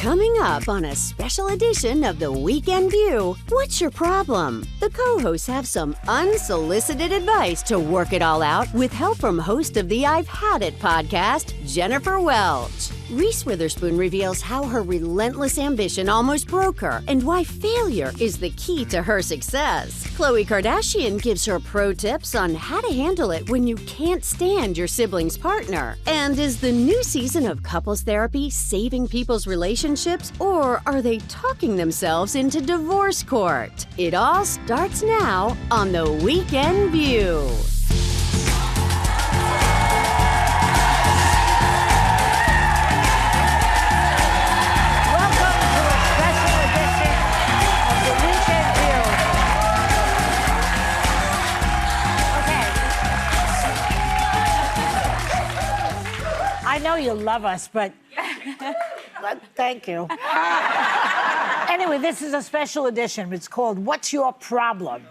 Coming up on a special edition of The Weekend View, what's your problem? The co-hosts have some unsolicited advice to work it all out with help from host of the I've Had It podcast, Jennifer Welch. Reese Witherspoon reveals how her relentless ambition almost broke her and why failure is the key to her success. Khloé Kardashian gives her pro tips on how to handle it when you can't stand your sibling's partner. And is the new season of couples therapy saving people's relationships, or are they talking themselves into divorce court? It all starts now on The Weekend View. I know you love us, but thank you. Anyway, this is a special edition. It's called What's Your Problem?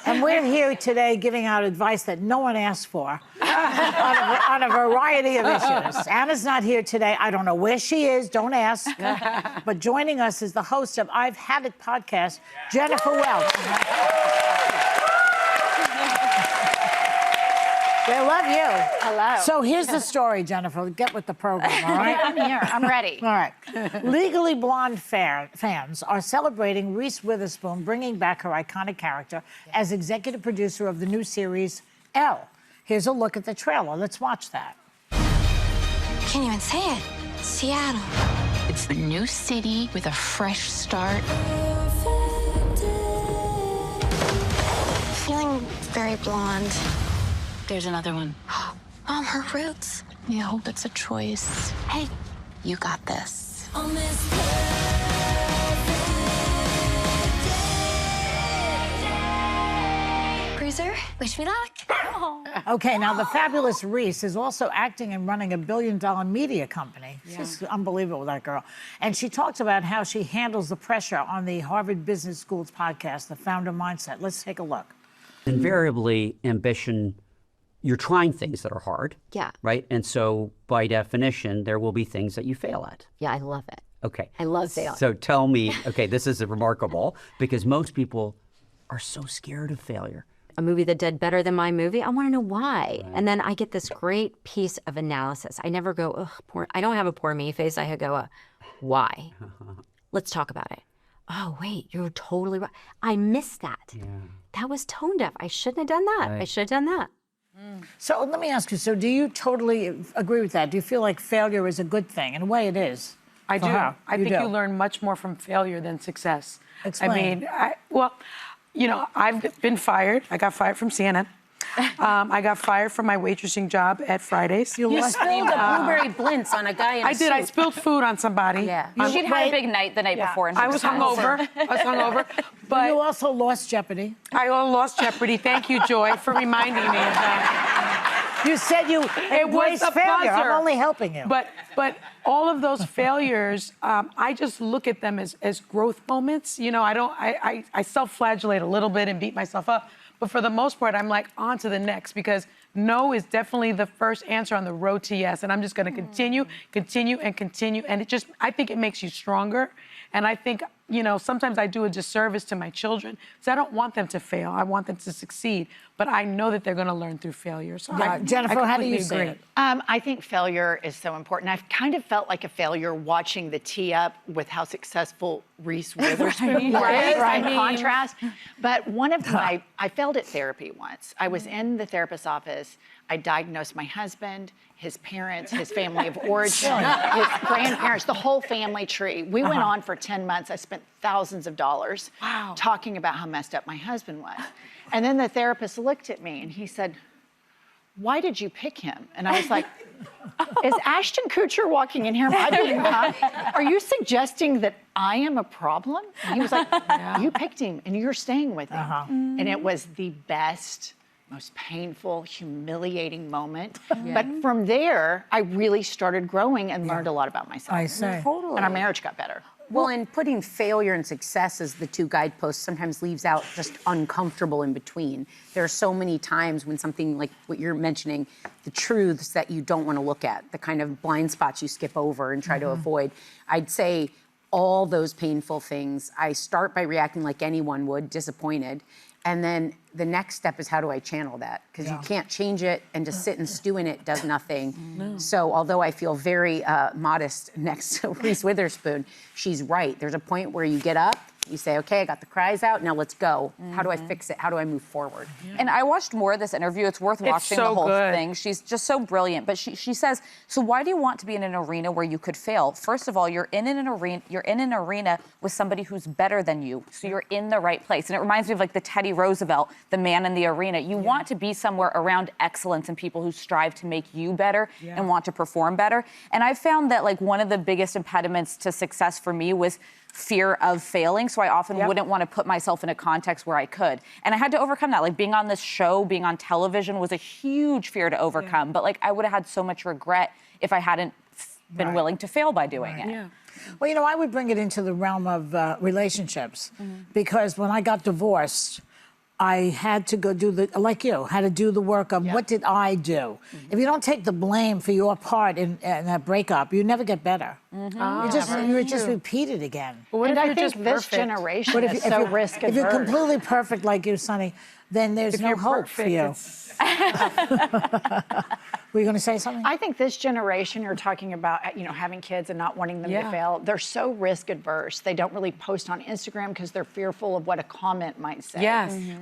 And we're here today giving out advice that no one asked for on a variety of issues. Anna's not here today. I don't know where she is. Don't ask. But joining us is the host of I've Had It podcast, Jennifer Welch. They love you. Hello. So here's the story, Jennifer. Get with the program, all right? I'm here. I'm ready. All right. Legally Blonde fans are celebrating Reese Witherspoon bringing back her iconic character as executive producer of the new series, Elle. Here's a look at the trailer. Let's watch that. Can't even say it. Seattle. It's a new city with a fresh start. Feeling very blonde. There's another one. Mom, her roots. I hope it's a choice. Hey, you got this. Bruiser, wish me luck. Okay, now the fabulous Reese is also acting and running a billion-dollar media company. Yeah. She's unbelievable, that girl. And she talks about how she handles the pressure on the Harvard Business School's podcast, The Founder Mindset. Let's take a look. Invariably, ambition, you're trying things that are hard. Yeah. Right? And so, by definition, there will be things that you fail at. Yeah, I love it. Okay. I love failing. So tell me, okay, this is remarkable because most people are so scared of failure. A movie that did better than my movie, I want to know why. Right. And then I get this great piece of analysis. I never go, ugh, poor. I don't have a poor me face. I go, why? Let's talk about it. Oh, wait, you're totally right. I missed that. Yeah. That was tone deaf. I shouldn't have done that. Right. I should have done that. So let me ask you, so do you totally agree with that? Do you feel like failure is a good thing? In a way, it is. I do. her. I think you learn much more from failure than success. Explain. I mean, I've been fired. I got fired from CNN. I got fired from my waitressing job at Fridays. You spilled a blueberry blintz on a guy in a I did. I suit. spilled food on somebody. Yeah. She'd had a big night the night before. And I was hungover. But you also lost Jeopardy. I lost Jeopardy. Thank you, Joy, for reminding me of that. You said you embraced failure. I'm only helping you. But all of those failures, I just look at them as growth moments. You know, I self-flagellate a little bit and beat myself up. But for the most part, I'm like, on to the next, because no is definitely the first answer on the road to yes. And I'm just going to continue. And I think it makes you stronger. And I think, you know, sometimes I do a disservice to my children. So I don't want them to fail. I want them to succeed. But I know that they're going to learn through failure. So Jennifer, how do you see it? I think failure is so important. I've kind of felt like a failure watching the tee up with how successful Reese Witherspoon was in contrast. But I failed at therapy once. I was in the therapist's office. I diagnosed my husband, his parents, his family of origin, his grandparents, the whole family tree. We went on for 10 months. I spent thousands of dollars talking about how messed up my husband was. And then the therapist looked at me and he said, "Why did you pick him?" And I was like, "Is Ashton Kutcher walking in here? Am I being hung? Are you suggesting that I am a problem?" And he was like, "You picked him and you're staying with him." And it was the best, most painful, humiliating moment. But from there, I really started growing and learned a lot about myself. I see. And our marriage got better. Well, and putting failure and success as the two guideposts sometimes leaves out just uncomfortable in between. There are so many times when something like what you're mentioning, the truths that you don't want to look at, the kind of blind spots you skip over and try to avoid. I'd say all those painful things. I start by reacting like anyone would, disappointed. And then the next step is, how do I channel that? Because you can't change it, and just sit and stew in it does nothing. So although I feel very modest next to Reese Witherspoon, she's right. There's a point where you get up, you say, okay, I got the cries out, now let's go. How do I fix it? How do I move forward? And I watched more of this interview. It's worth watching the whole thing. She's just so brilliant. But she says, so why do you want to be in an arena where you could fail? First of all, you're in an arena with somebody who's better than you. So you're in the right place. And it reminds me of like the Teddy Roosevelt, the man in the arena. You want to be somewhere around excellence and people who strive to make you better and want to perform better. And I found that like one of the biggest impediments to success for me was fear of failing. So I often wouldn't want to put myself in a context where I could. And I had to overcome that. Like being on this show, being on television was a huge fear to overcome. But like I would have had so much regret if I hadn't been willing to fail by doing it. Well, you know, I would bring it into the realm of relationships because when I got divorced, I had to go do like you, had to do the work of what did I do? If you don't take the blame for your part in a breakup, you never get better. You just repeat it again. And I think this generation is so risk averse. If you're completely perfect like you, Sonny, then there's no hope for you. Were you going to say something? I think this generation, you're talking about, you know, having kids and not wanting them to fail. They're so risk adverse. They don't really post on Instagram because they're fearful of what a comment might say.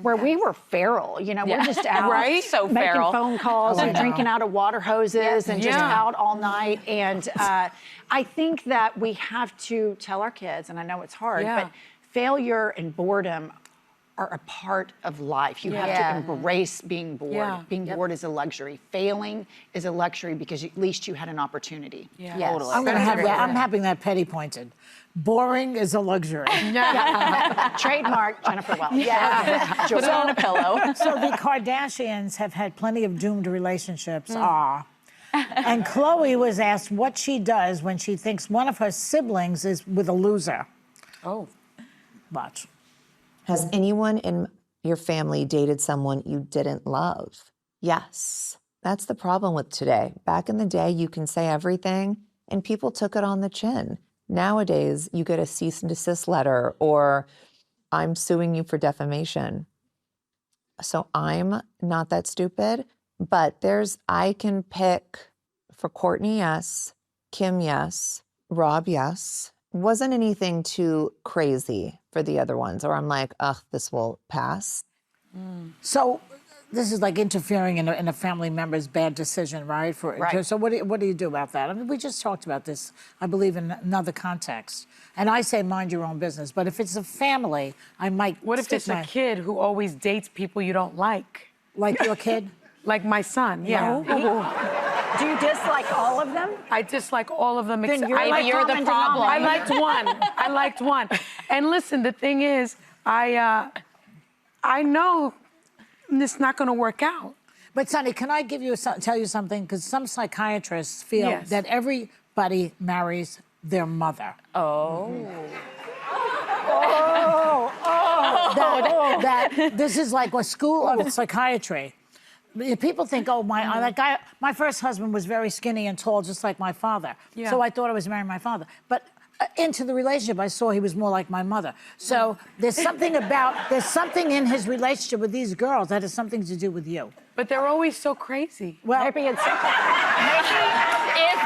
Where we were feral, you know, we're just out So making feral. phone calls and drinking out of water hoses and just out all night. And I think that we have to tell our kids, and I know it's hard, but failure and boredom are a part of life. You have to embrace being bored. Being bored is a luxury. Failing is a luxury because at least you had an opportunity. Totally. I'm going to have that. I'm having that Petty pointed. Boring is a luxury. Trademark Jennifer Welch. Put it on a pillow. So the Kardashians have had plenty of doomed relationships. And Khloé was asked what she does when she thinks one of her siblings is with a loser. Watch. Has anyone in your family dated someone you didn't love? Yes. That's the problem with today. Back in the day, you can say everything, and people took it on the chin. Nowadays, you get a cease and desist letter, or I'm suing you for defamation. So I'm not that stupid, but I can pick for Courtney, yes. Kim, yes. Rob, yes. Wasn't anything too crazy for the other ones, or I'm like, ugh, this will pass. So this is like interfering in a family member's bad decision, right? So what do you do about that? I mean, we just talked about this, I believe, in another context. And I say mind your own business, but if it's a family, I might What if it's a kid who always dates people you don't like? Like your kid? Like my son, Do you dislike all of them? I dislike all of them. Then you're the problem. I liked one. And listen, the thing is, I know it's not going to work out. But Sonny, can I tell you something? Because some psychiatrists feel that everybody marries their mother. That this is like a school of psychiatry. People think, oh, that guy, my first husband was very skinny and tall, just like my father. So I thought I was marrying my father. But into the relationship, I saw he was more like my mother. So there's something in his relationship with these girls that has something to do with you. But they're always so crazy. Well, Maybe it's If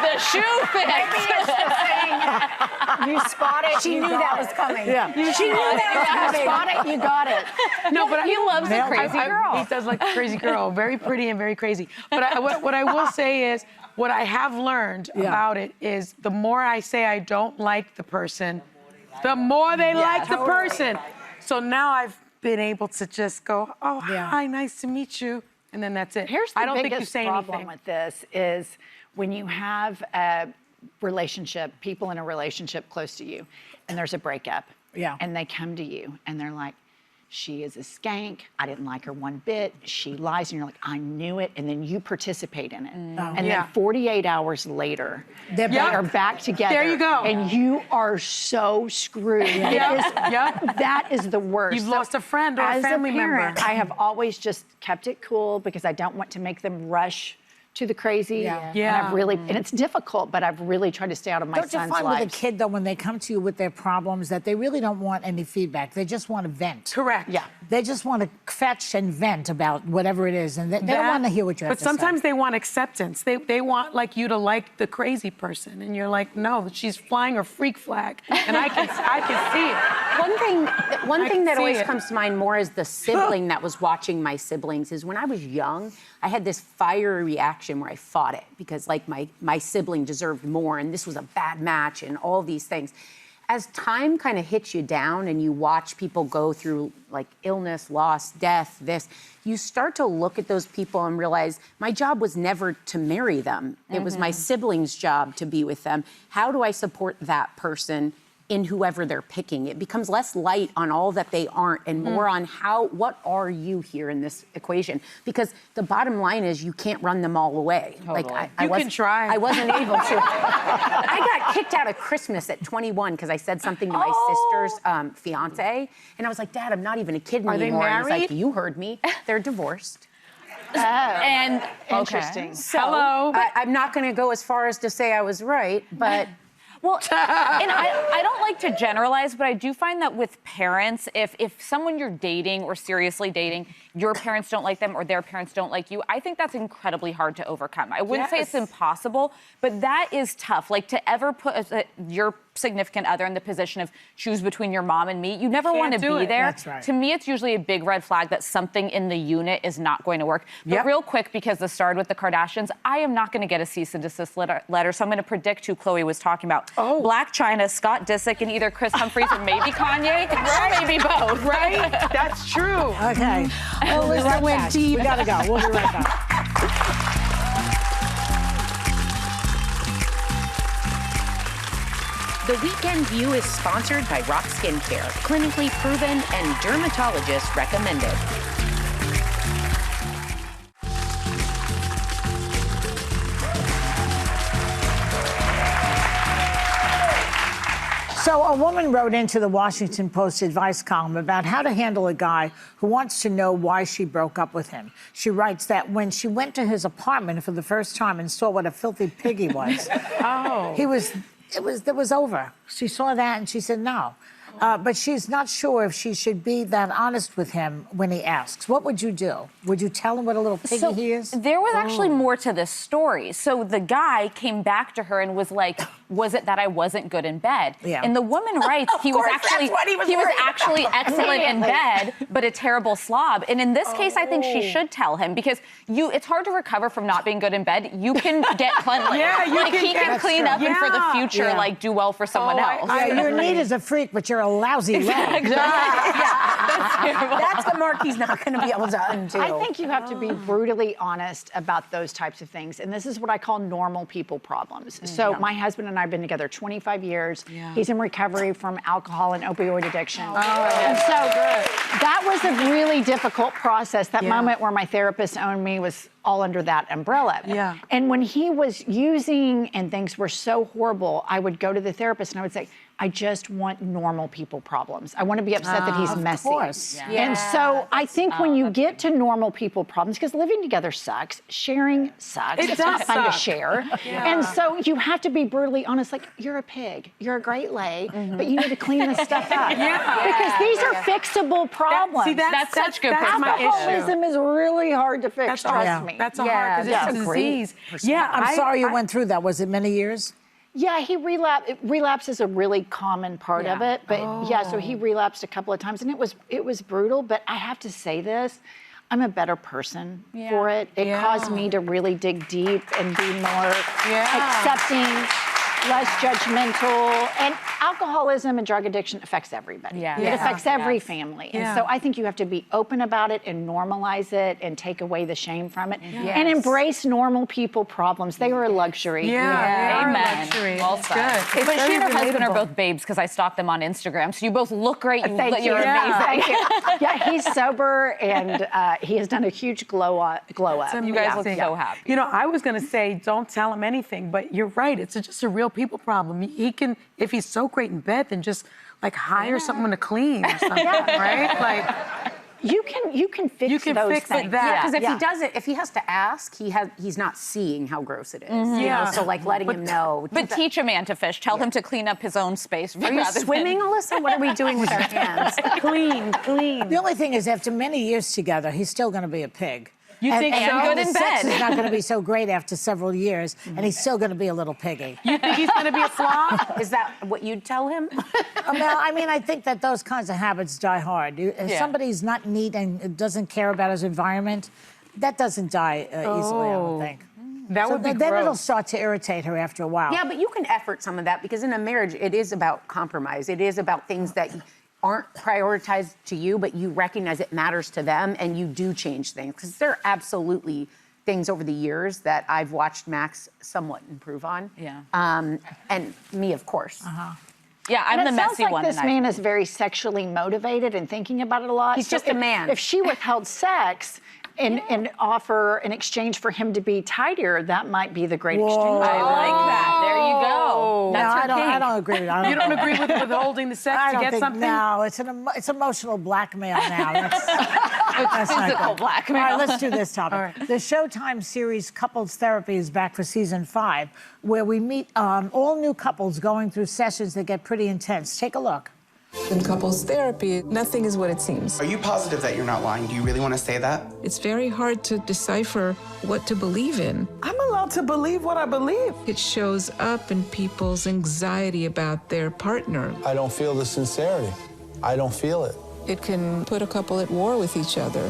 the shoe fits. maybe it's the thing. You spot it. She knew that was coming. She knew that was coming. You spot it. You got it. No, but He loves a crazy girl. He does like a crazy girl, very pretty and very crazy. But what I will say is, what I have learned about it is the more I say I don't like the person, the more they like the person. So now I've been able to just go, oh, hi, nice to meet you. And then that's it. Here's the I don't think you biggest say problem anything. with this is when you have a relationship, people in a relationship close to you, and there's a breakup. And they come to you and they're like, she is a skank. I didn't like her one bit. She lies. And you're like, I knew it. And then you participate in it. And then 48 hours later, they are back together. There you go. And you are so screwed. That is the worst. You've lost a friend or a family member. I have always just kept it cool because I don't want to make them rush to the crazy. Yeah. And I've really, and it's difficult, but I've really tried to stay out of my son's life. Don't you find with a kid, though, when they come to you with their problems, that they really don't want any feedback? They just want to vent. Correct. Yeah. They just want to fetch and vent about whatever it is, and they don't want to hear what you have to say. But sometimes they want acceptance. They want like you to like the crazy person, and you're like, no, she's flying her freak flag, and I can see it. One thing that always comes to mind more as the sibling that was watching my siblings is when I was young, I had this fiery reaction where I fought it because like my sibling deserved more, and this was a bad match, and all these things. As time kind of hits you down and you watch people go through like illness, loss, death, you start to look at those people and realize my job was never to marry them. It was my sibling's job to be with them. How do I support that person in whoever they're picking? It becomes less light on all that they aren't and more on what are you here in this equation? Because the bottom line is you can't run them all away. Totally. Like You can try. I wasn't able to. I got kicked out of Christmas at 21 because I said something to my sister's fiance, and I was like, Dad, I'm not even a kid anymore. Are they And married? he's like, you heard me. They're divorced. And Interesting. So, Hello. I'm not going to go as far as to say I was right, but well, and I don't like to generalize, but I do find that with parents, if someone you're dating or seriously dating, your parents don't like them or their parents don't like you, I think that's incredibly hard to overcome. I wouldn't say it's impossible, but that is tough. Like to ever put your significant other in the position of choose between your mom and me, you never want to be there. That's right. To me, it's usually a big red flag that something in the unit is not going to work. But real quick, because this started with the Kardashians, I am not going to get a cease and desist letter, so I'm going to predict who Khloé was talking about. Black China, Scott Disick, and either Chris Humphries or maybe Kanye, or maybe both. Right? That's true. Okay. We'll be right back. We gotta go. We'll be right back. The Weekend View is sponsored by Rock Skincare, clinically proven and dermatologist recommended. So a woman wrote into the Washington Post advice column about how to handle a guy who wants to know why she broke up with him. She writes that when she went to his apartment for the first time and saw what a filthy pig he was, it was over. She saw that and she said no. But she's not sure if she should be that honest with him when he asks. What would you do? Would you tell him what a little piggy he is? There was actually more to this story. So the guy came back to her and was like, was it that I wasn't good in bed? Yeah. And the woman writes, he was actually excellent in bed, but a terrible slob. And in this case, I think she should tell him because it's hard to recover from not being good in bed. You can get cleanly. He can clean up and for the future, like do well for someone else. Your need is a freak, but you're a lousy leg. That's the mark he's not going to be able to undo. I think you have to be brutally honest about those types of things. And this is what I call normal people problems. So my husband and I have been together 25 years. He's in recovery from alcohol and opioid addiction. And so that was a really difficult process. That moment where my therapist owned me was all under that umbrella. And when he was using and things were so horrible, I would go to the therapist and I would say, I just want normal people problems. I want to be upset that he's messy. Of course. And so I think when you get to normal people problems, because living together sucks, sharing sucks. It's not fun to share. And so you have to be brutally honest, like, you're a pig, you're a great lay, but you need to clean this stuff up. Because these are fixable problems. That's such good Alcoholism is really hard to fix, trust me. That's hard because it's a disease. I'm sorry you went through that. Was it many years? Yeah, he relapsed. Relapse is a really common part of it, but so he relapsed a couple of times, and it was brutal. But I have to say this: I'm a better person for it. It caused me to really dig deep and be more accepting, less judgmental. And alcoholism and drug addiction affects everybody. It affects every family. And so I think you have to be open about it and normalize it and take away the shame from it and embrace normal people problems. They are a luxury. Amen. Well said. But she and her husband are both babes because I stalked them on Instagram. So you both look great. You're amazing. Thank you. He's sober and he has done a huge glow up. You guys look so happy. You know, I was going to say don't tell him anything, but you're right. It's just a real people problem. He can, if he's so great in bed, then just like hire someone to clean or something, right? Like, You can fix You can those fix it things. that. Because if he does it, if he has to ask, he's not seeing how gross it is. Mm-hmm. You Yeah. know? So like letting him know. But teach a man to fish. Tell him to clean up his own space. Are you swimming, Alyssa? What are we doing with our hands? Clean. The only thing is, after many years together, he's still going to be a pig. You think so? good his in sex bed. is not going to be so great after several years, and he's still going to be a little piggy. You think he's going to be a slob? Is that what you'd tell him? Well, I mean, I think that those kinds of habits die hard. If somebody's not neat and doesn't care about his environment, that doesn't die easily, I don't think. That would be then gross. it'll start to irritate her after a while. Yeah, but you can effort some of that because in a marriage, it is about compromise. It is about things that aren't prioritized to you, but you recognize it matters to them and you do change things. Because there are absolutely things over the years that I've watched Max somewhat improve on. Yeah. And me, of course. Yeah, I'm And the it sounds messy like one. this and man is very sexually motivated and thinking about it a lot. He's just a man. If she withheld sex and offer in exchange for him to be tidier, that might be the great exchange. I like that. There you go. That's no, her I kink. don't agree with that. You don't agree with withholding the sex I to don't get think, something? no, it's emotional blackmail now. That's not Physical good. blackmail. All right, let's do this topic. All right. The Showtime series Couples Therapy is back for season 5, where we meet all new couples going through sessions that get pretty intense. Take a look. In couples therapy, nothing is what it seems. Are you positive that you're not lying? Do you really want to say that? It's very hard to decipher what to believe in. I'm allowed to believe what I believe. It shows up in people's anxiety about their partner. I don't feel the sincerity. I don't feel it. It can put a couple at war with each other.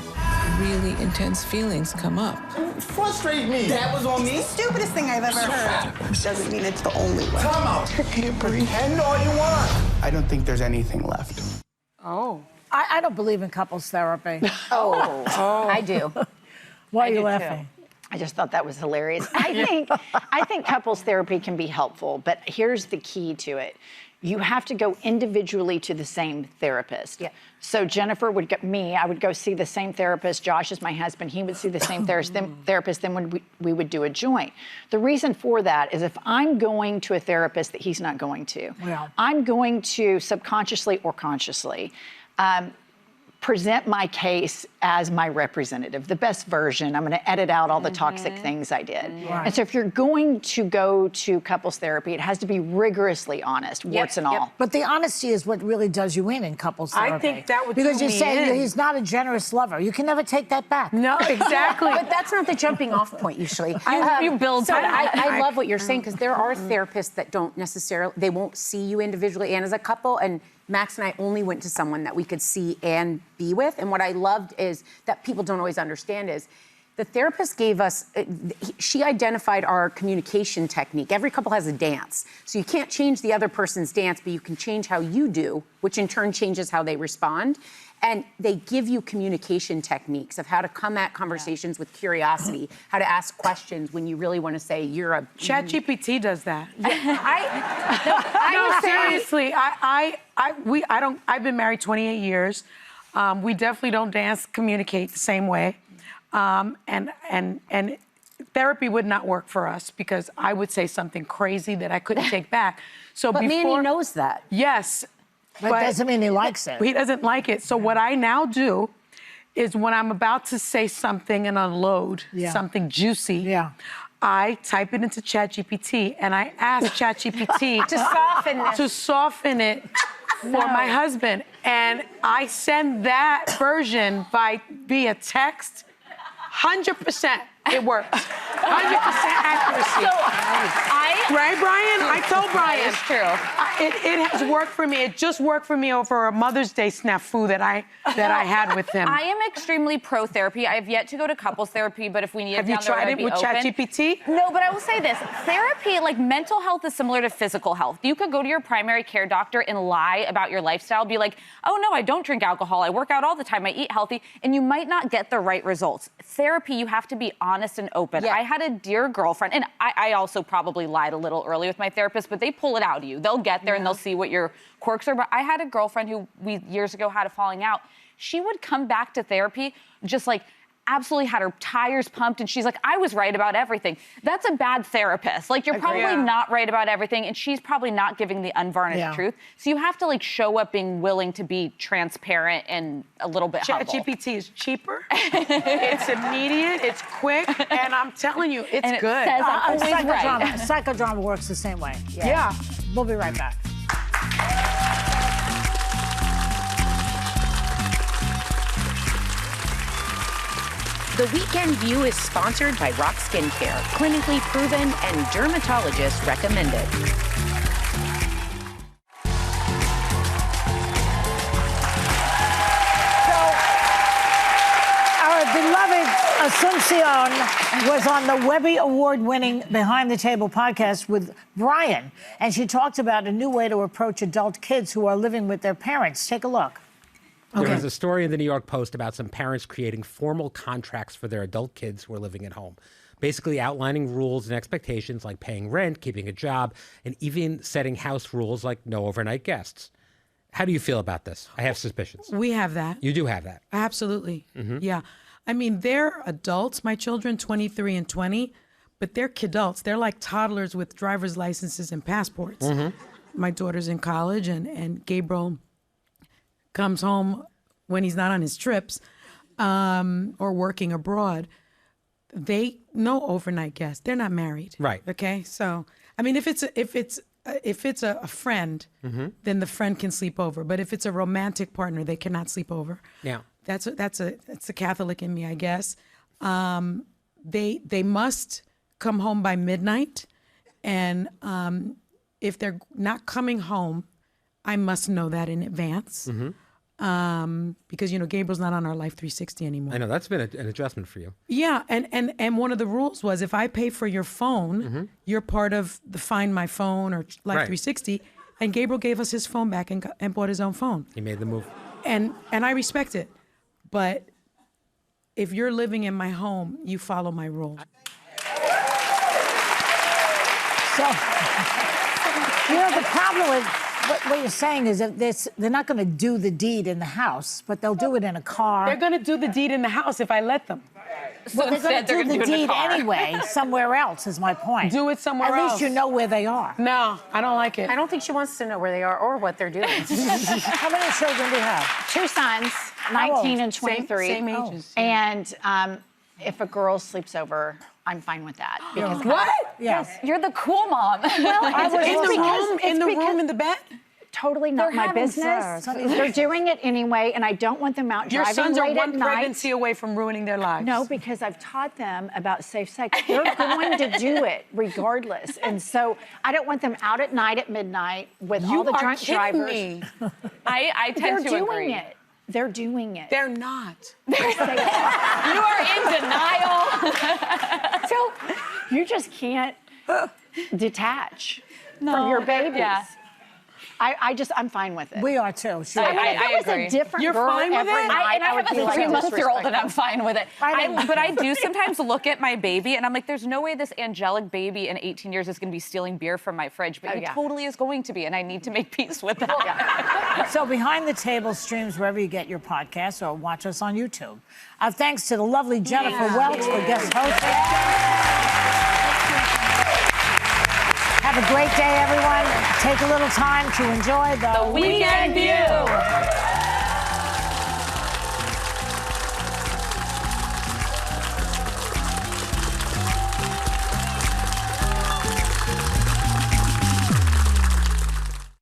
Really intense feelings come up. Frustrate me. That was on me. Stupidest thing I've ever heard. Doesn't mean it's the only way. Time out. You can pretend all you want. I don't think there's anything left. Oh. I don't believe in couples therapy. I do. Why are you laughing? I just thought that was hilarious. I think couples therapy can be helpful, but here's the key to it. You have to go individually to the same therapist. Yeah. So Jennifer would go, I would go see the same therapist. Josh is my husband. He would see the same therapist. Then we would do a joint. The reason for that is if I'm going to a therapist that he's not going to, I'm going to subconsciously or consciously present my case as my representative, the best version. I'm going to edit out all the toxic things I did. Right. And so if you're going to go to couples therapy, it has to be rigorously honest, warts and all. But the honesty is what really does you in couples therapy. I think that would because do you me say in. he's not a generous lover. You can never take that back. No, exactly. But that's not the jumping off point usually. You build So time. I love what you're saying because there are therapists that don't necessarily, they won't see you individually and as a couple. And Max and I only went to someone that we could see and be with. And what I loved is that people don't always understand is the therapist gave us, she identified our communication technique. Every couple has a dance. So you can't change the other person's dance, but you can change how you do, which in turn changes how they respond. And they give you communication techniques of how to come at conversations with curiosity, how to ask questions when you really want to say you're a... ChatGPT does that. No, seriously, I've been married 28 years. We definitely don't dance, communicate the same way. And therapy would not work for us because I would say something crazy that I couldn't take back. So but Manny knows that. Yes. But doesn't mean he likes it. He doesn't like it. So what I now do is when I'm about to say something and unload something juicy, I type it into ChatGPT and I ask ChatGPT to soften it for my husband. And I send that version via text. 100% it works. 100% accuracy. Right, Brian? I told Brian. It's true. It has worked for me. It just worked for me over a Mother's Day snafu that I had with him. I am extremely pro therapy. I have yet to go to couples therapy, but if we need it down the road, I'd be open. Have you tried it with ChatGPT? No, but I will say this. Therapy, like mental health is similar to physical health. You could go to your primary care doctor and lie about your lifestyle, be like, oh no, I don't drink alcohol. I work out all the time. I eat healthy. And you might not get the right results. Therapy, you have to be honest and open. Yeah. I had a dear girlfriend, and I also probably lied a little early with my therapist, but they pull it out of you. They'll get there and they'll see what your quirks are. But I had a girlfriend who we years ago had a falling out. She would come back to therapy just like absolutely had her tires pumped, and she's like, I was right about everything. That's a bad therapist. Like, you're probably not right about everything, and she's probably not giving the unvarnished truth. So you have to like show up being willing to be transparent and a little bit humble. ChatGPT is cheaper, it's immediate, it's quick, and I'm telling you, it's And it good. says I'm always right. Psychodrama works the same way. Yeah. We'll be right back. The Weekend View is sponsored by Rock Skincare, clinically proven and dermatologist recommended. Our beloved Asuncion was on the Webby Award-winning Behind the Table podcast with Brian, and she talked about a new way to approach adult kids who are living with their parents. Take a look. There was a story in the New York Post about some parents creating formal contracts for their adult kids who are living at home, basically outlining rules and expectations like paying rent, keeping a job, and even setting house rules like no overnight guests. How do you feel about this? I have suspicions. We have that. You do have that. Absolutely. Mm-hmm. Yeah. I mean, they're adults, my children, 23 and 20, but they're kidults. They're like toddlers with driver's licenses and passports. Mm-hmm. My daughter's in college, and Gabriel comes home when he's not on his trips or working abroad. They no overnight guests. They're not married. Right. Okay. So I mean, if it's a friend, then the friend can sleep over. But if it's a romantic partner, they cannot sleep over. Yeah. That's a Catholic in me, I guess. They must come home by midnight, and if they're not coming home, I must know that in advance. Because Gabriel's not on our Life 360 anymore. I know that's been an adjustment for you. Yeah, and one of the rules was if I pay for your phone, you're part of the Find My Phone or Life 360. And Gabriel gave us his phone back and bought his own phone. He made the move. And I respect it, but if you're living in my home, you follow my rules. So, the problem with what you're saying is that they're not going to do the deed in the house, but they'll do it in a car. They're going to do the deed in the house if I let them. Well, they're going to do the deed anyway, somewhere else, is my point. Do it somewhere else. At least you know where they are. No, I don't like it. I don't think she wants to know where they are or what they're doing. How many children do you have? 2 sons, 19 and 23. Same ages. And if a girl sleeps over, I'm fine with that. Because What? Yes. You're the cool mom. Well, in the room, in the bed? Totally not my business. They're doing it anyway, and I don't want them out Your driving sons are late one at night. pregnancy away from ruining their lives. No, because I've taught them about safe sex. They're going to do it regardless. And so I don't want them out at night at midnight with all the drunk drivers. Me. I tend to agree. They're doing it. They're doing it. They're not. Yes, they are. You are in denial. So you just can't detach from your babies. Yeah. I'm fine with it. We are too. Sure. I mean, if it was agree. a different You're girl fine with every it? night, And I have would be a like 3-month-old, and I'm fine with it. I But I do sometimes look at my baby, and I'm like, there's no way this angelic baby in 18 years is going to be stealing beer from my fridge, but he totally is going to be, and I need to make peace with that. So Behind the Table streams wherever you get your podcasts or watch us on YouTube. Our thanks to the lovely Jennifer Welch for guest hosting. Have a great day, everyone. Take a little time to enjoy the Weekend View.